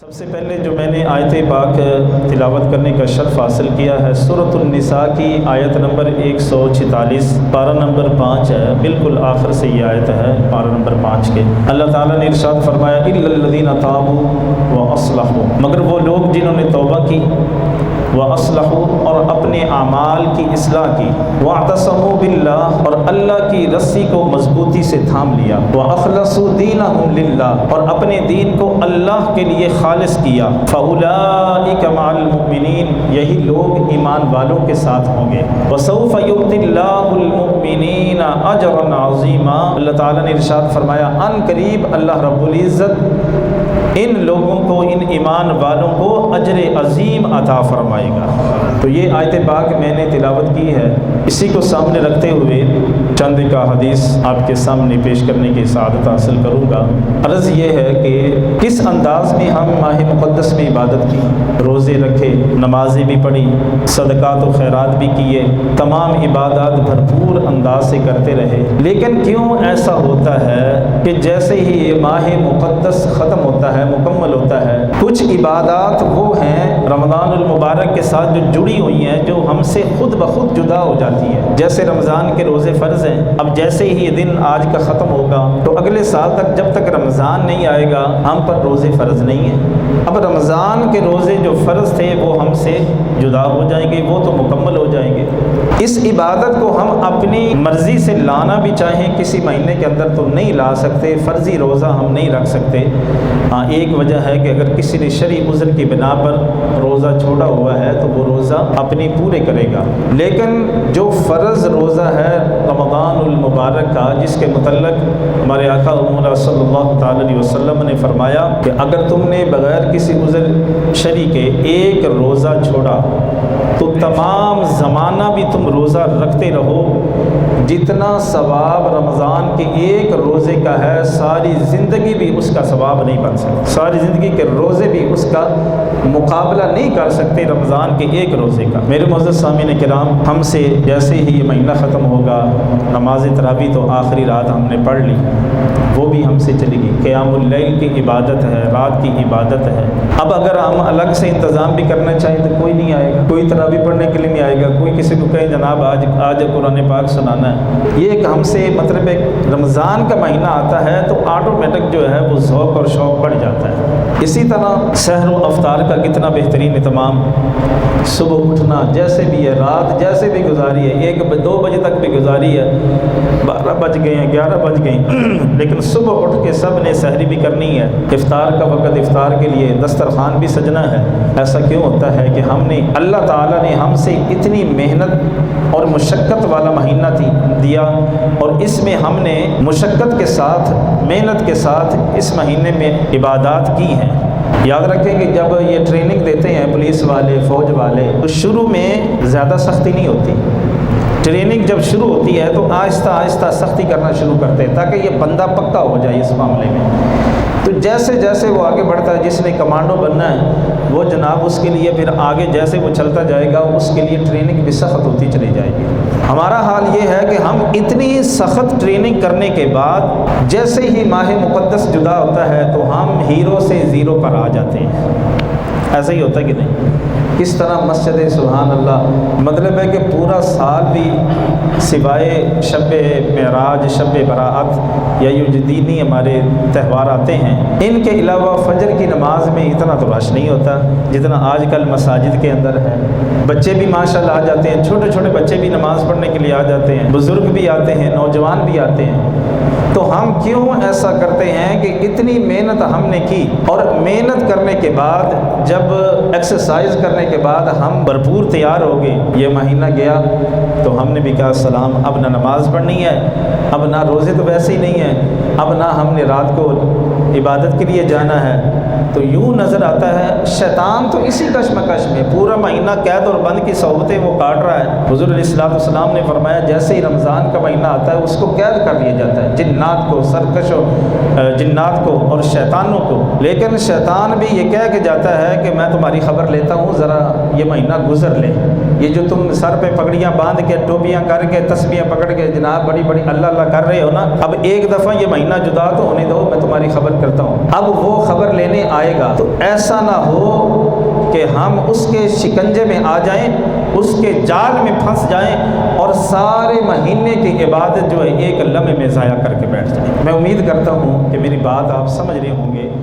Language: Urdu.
سب سے پہلے جو میں نے آیت پاک تلاوت کرنے کا شرف حاصل کیا ہے سورۃ النساء کی آیت نمبر 146 پارہ نمبر 5 ہے، بالکل آخر سے یہ آیت ہے پارہ نمبر 5 کے۔ اللہ تعالیٰ نے ارشاد فرمایا الا الذین تابوا واصلحوا، مگر وہ لوگ جنہوں نے توبہ کی، واصلحوا اور اپنے اعمال کی اصلاح کی، واعتصموا باللہ اور اللہ کی رسی کو مضبوطی سے تھام لیا، واخلصوا دینہم للہ اور اپنے دین کو اللہ کے لیے خالص کیا، فاولئک مع المؤمنین یہی لوگ ایمان والوں کے ساتھ ہوں گے، وسوف یؤتی اللہ المؤمنین اجرا عظیما، اللہ تعالیٰ نے ارشاد فرمایا ان قریب اللہ رب العزت ان لوگوں کو، ان ایمان والوں کو اجر عظیم عطا فرمائے گا۔ تو یہ آیت پاک میں نے تلاوت کی ہے، اسی کو سامنے رکھتے ہوئے چند کا حدیث آپ کے سامنے پیش کرنے کی سعادت حاصل کروں گا۔ عرض یہ ہے کہ کس انداز میں ہم ماہ مقدس میں عبادت کی، روزے رکھے، نمازیں بھی پڑھی، صدقات و خیرات بھی کیے، تمام عبادات بھرپور انداز سے کرتے رہے، لیکن کیوں ایسا ہوتا ہے کہ جیسے ہی یہ ماہ مقدس ختم ہوتا ہے، مکمل ہوتا ہے، کچھ عبادات وہ ہیں رمضان المبارک کے ساتھ جو جڑی ہوئی ہیں جو ہم سے خود بخود جدا ہو جاتی ہیں، جیسے رمضان کے روزے فرض ہیں، اب جیسے ہی یہ دن آج کا ختم ہوگا تو اگلے سال تک جب تک رمضان نہیں آئے گا ہم پر روزے فرض نہیں ہیں، اب رمضان کے روزے جو فرض تھے وہ ہم سے جدا ہو جائیں گے، وہ تو مکمل ہو جائیں گے۔ اس عبادت کو ہم اپنی مرضی سے لانا بھی چاہیں کسی مہینے کے اندر تو نہیں لا سکتے، فرضی روزہ ہم نہیں رکھ سکتے۔ ہاں ایک وجہ ہے کہ اگر کسی نے شرعی عذر کی بنا پر روزہ چھوڑا ہوا ہے تو وہ روزہ اپنی پورے کرے گا، لیکن جو فرض روزہ ہے رمضان المبارک کا، جس کے متعلق ہمارے آقا مولا صلی اللہ تعالی علیہ وسلم نے فرمایا کہ اگر تم نے بغیر کسی عذر شرعی کے ایک روزہ چھوڑا تو تمام زمانہ بھی تم روزہ رکھتے رہو، جتنا ثواب رمضان کے ایک روزے کا ہے ساری زندگی بھی اس کا ثواب نہیں بن سکتا، ساری زندگی کے روزے بھی اس کا مقابلہ نہیں کر سکتے رمضان کے ایک روزے کا۔ میرے معزز سامعین کرام، ہم سے جیسے ہی یہ مہینہ ختم ہوگا نماز تراویح تو آخری رات ہم نے پڑھ لی، وہ بھی ہم سے چلی گئی، قیام اللیل کی عبادت ہے، رات کی عبادت ہے۔ اب اگر ہم الگ سے انتظام بھی کرنا چاہیں تو کوئی نہیں آئے گا، کوئی تراویح پڑھنے کے لیے نہیں آئے گا، کوئی کسی کو کہے جناب آج قرآن پاک سنانا ہے۔ یہ ایک ہم سے مطلب ایک رمضان کا مہینہ آتا ہے تو آٹومیٹک جو ہے وہ ذوق اور شوق بڑھ جاتا ہے۔ اسی طرح سحر و افطار کا کتنا بہترین اہتمام، صبح اٹھنا جیسے بھی ہے، رات جیسے بھی گزاری ہے، 1-2 بجے تک بھی گزاری ہے، 12 بج گئے ہیں، 11 بج گئے ہیں، لیکن صبح اٹھ کے سب نے سحری بھی کرنی ہے، افطار کا وقت، افطار کے لیے دسترخوان بھی سجنا ہے۔ ایسا کیوں ہوتا ہے کہ ہم نے، اللہ تعالیٰ نے ہم سے اتنی محنت اور مشقت والا مہینہ دیا اور اس میں ہم نے مشقت کے ساتھ، محنت کے ساتھ اس مہینے میں عبادات کی ہیں۔ یاد رکھیں کہ جب یہ ٹریننگ دیتے ہیں پولیس والے، فوج والے، تو شروع میں زیادہ سختی نہیں ہوتی، ٹریننگ جب شروع ہوتی ہے تو آہستہ آہستہ سختی کرنا شروع کرتے ہیں تاکہ یہ بندہ پکا ہو جائے اس معاملے میں۔ تو جیسے جیسے وہ آگے بڑھتا ہے، جس نے کمانڈو بننا ہے وہ جناب اس کے لیے پھر آگے جیسے وہ چلتا جائے گا اس کے لیے ٹریننگ بھی سخت ہوتی چلی جائے گی۔ ہمارا حال یہ ہے کہ ہم اتنی سخت ٹریننگ کرنے کے بعد جیسے ہی ماہ مقدس جدا ہوتا ہے تو ہم ہیرو سے زیرو پر آ جاتے ہیں۔ ایسا ہی ہوتا ہے کہ نہیں؟ کس طرح مسجد سبحان اللہ، مطلب ہے کہ پورا سال بھی سوائے شب معراج، شب براءت یا یہ جو دینی ہمارے تہوار آتے ہیں، ان کے علاوہ فجر کی نماز میں اتنا تو رش نہیں ہوتا جتنا آج کل مساجد کے اندر ہے۔ بچے بھی ماشاءاللہ آ جاتے ہیں، چھوٹے چھوٹے بچے بھی نماز پڑھنے کے لیے آ جاتے ہیں، بزرگ بھی آتے ہیں، نوجوان بھی آتے ہیں۔ تو ہم کیوں ایسا کرتے ہیں کہ اتنی محنت ہم نے کی اور محنت کرنے کے بعد جب ایکسرسائز کرنے کے بعد ہم بھرپور تیار ہو گئے، یہ مہینہ گیا تو ہم نے بھی کہا سلام، اب نہ نماز پڑھنی ہے، اب نہ روزے تو ویسے ہی نہیں ہیں، اب نہ ہم نے رات کو عبادت کے لیے جانا ہے۔ تو یوں نظر آتا ہے شیطان تو اسی کشمکش میں پورا مہینہ قید اور بند کی صحبتیں وہ کاٹ رہا ہے۔ حضور علیہ الصلوۃ والسلام نے فرمایا جیسے ہی رمضان کا مہینہ آتا ہے اس کو قید کر لیا جاتا ہے، جنات کو، سرکشوں جنات کو اور شیطانوں کو، لیکن شیطان بھی یہ کہہ کے جاتا ہے کہ میں تمہاری خبر لیتا ہوں، ذرا یہ مہینہ گزر لے، یہ جو تم سر پہ پگڑیاں باندھ کے، ٹوپیاں کر کے، تسبیحیں پکڑ کے جناب بڑی بڑی اللہ اللہ کر رہے ہو نا، اب ایک دفعہ یہ مہینہ جدا تو ہونے دو، میں تمہاری خبر کرتا ہوں۔ اب وہ خبر لینے آئے گا تو ایسا نہ ہو کہ ہم اس کے شکنجے میں آ جائیں، اس کے جال میں پھنس جائیں اور سارے مہینے کی عبادت جو ہے ایک لمحے میں ضائع کر کے بیٹھ جائیں۔ میں امید کرتا ہوں کہ میری بات آپ سمجھ رہے ہوں گے۔